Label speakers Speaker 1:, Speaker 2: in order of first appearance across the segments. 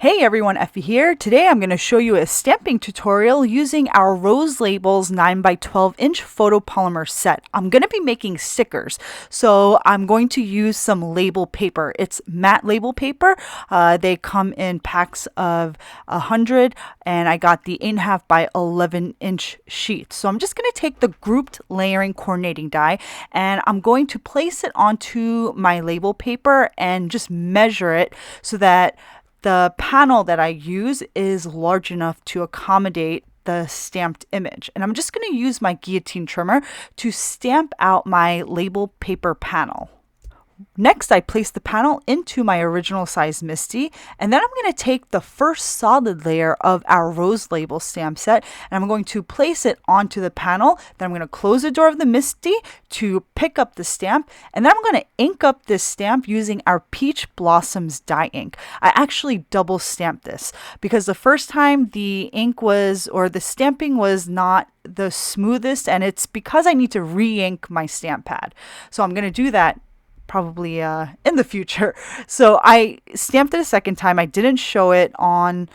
Speaker 1: Hey everyone, Effie here. Today I'm going to show you a stamping tutorial using our Rose Labels 9x12" photopolymer set. I'm going to be making stickers, so I'm going to use some label paper. It's matte label paper. They come in packs of 100, and I got the 8.5 by 11" sheet. So I'm just going to take the grouped layering coordinating die, and I'm going to place it onto my label paper and just measure it so that the panel that I use is large enough to accommodate the stamped image. And I'm just going to use my guillotine trimmer to stamp out my label paper panel. Next, I place the panel into my original size MISTI, and then I'm going to take the first solid layer of our Rose Label stamp set, and I'm going to place it onto the panel. Then I'm going to close the door of the MISTI to pick up the stamp, and then I'm going to ink up this stamp using our Peach Blossoms dye ink. I actually double stamped this because the first time the ink was, or the stamping was not the smoothest, and it's because I need to re-ink my stamp pad. So I'm going to do that probably in the future. So I stamped it a second time. I didn't show it on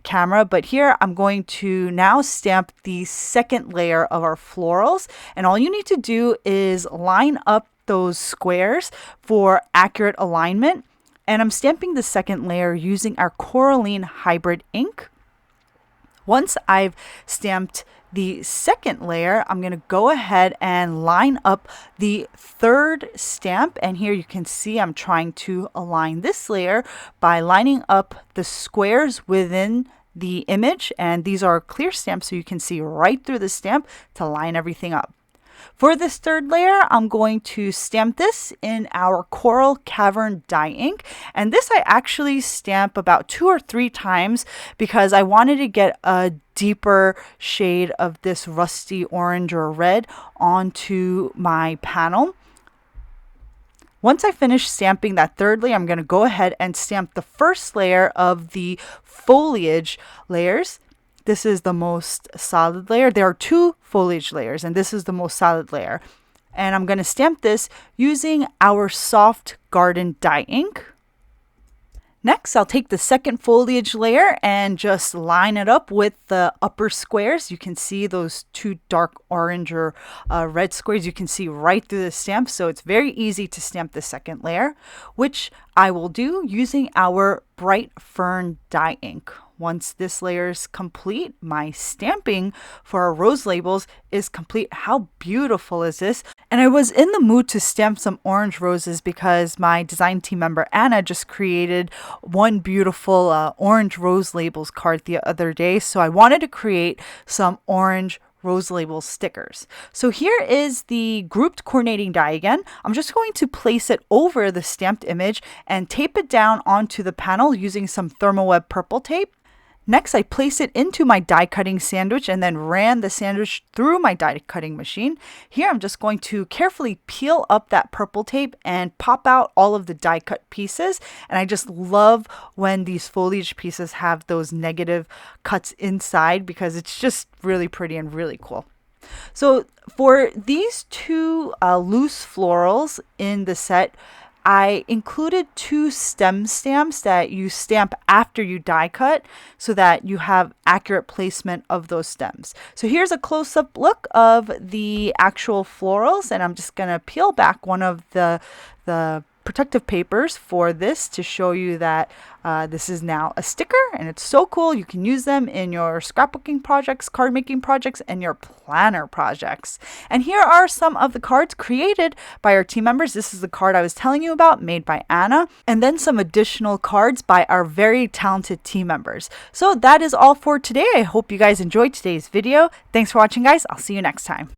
Speaker 1: camera, but here I'm going to now stamp the second layer of our florals. And all you need to do is line up those squares for accurate alignment. And I'm stamping the second layer using our Coralline Hybrid ink. Once I've stamped the second layer, I'm going to go ahead and line up the third stamp. And here you can see I'm trying to align this layer by lining up the squares within the image. And these are clear stamps, so you can see right through the stamp to line everything up. For this third layer, I'm going to stamp this in our Coral Cavern dye ink. And this I actually stamp about 2 or 3 times because I wanted to get a deeper shade of this rusty orange or red onto my panel. Once I finish stamping that third layer, I'm going to go ahead and stamp the first layer of the foliage layers. This is the most solid layer. There are 2 foliage layers, and this is the most solid layer. And I'm going to stamp this using our Soft Garden dye ink. Next, I'll take the second foliage layer and just line it up with the upper squares. You can see those 2 dark orange or red squares. You can see right through the stamp, so it's very easy to stamp the second layer, which I will do using our Bright Fern dye ink. Once this layer is complete, my stamping for our rose labels is complete. How beautiful is this? And I was in the mood to stamp some orange roses because my design team member Anna just created one beautiful orange rose labels card the other day. So I wanted to create some orange Rose Label stickers. So here is the grouped coordinating die again. I'm just going to place it over the stamped image and tape it down onto the panel using some Thermoweb purple tape. Next, I place it into my die cutting sandwich and then ran the sandwich through my die cutting machine. Here, I'm just going to carefully peel up that purple tape and pop out all of the die cut pieces. And I just love when these foliage pieces have those negative cuts inside because it's just really pretty and really cool. So for these 2 loose florals in the set, I included 2 stem stamps that you stamp after you die cut so that you have accurate placement of those stems. So here's a close-up look of the actual florals, and I'm just going to peel back one of the protective papers for this to show you that this is now a sticker, and it's so cool. You can use them in your scrapbooking projects, card making projects, and your planner projects. And here are some of the cards created by our team members. This is the card I was telling you about, made by Anna, and then some additional cards by our very talented team members. So that is all for today. I hope you guys enjoyed today's video. Thanks for watching, guys. I'll see you next time.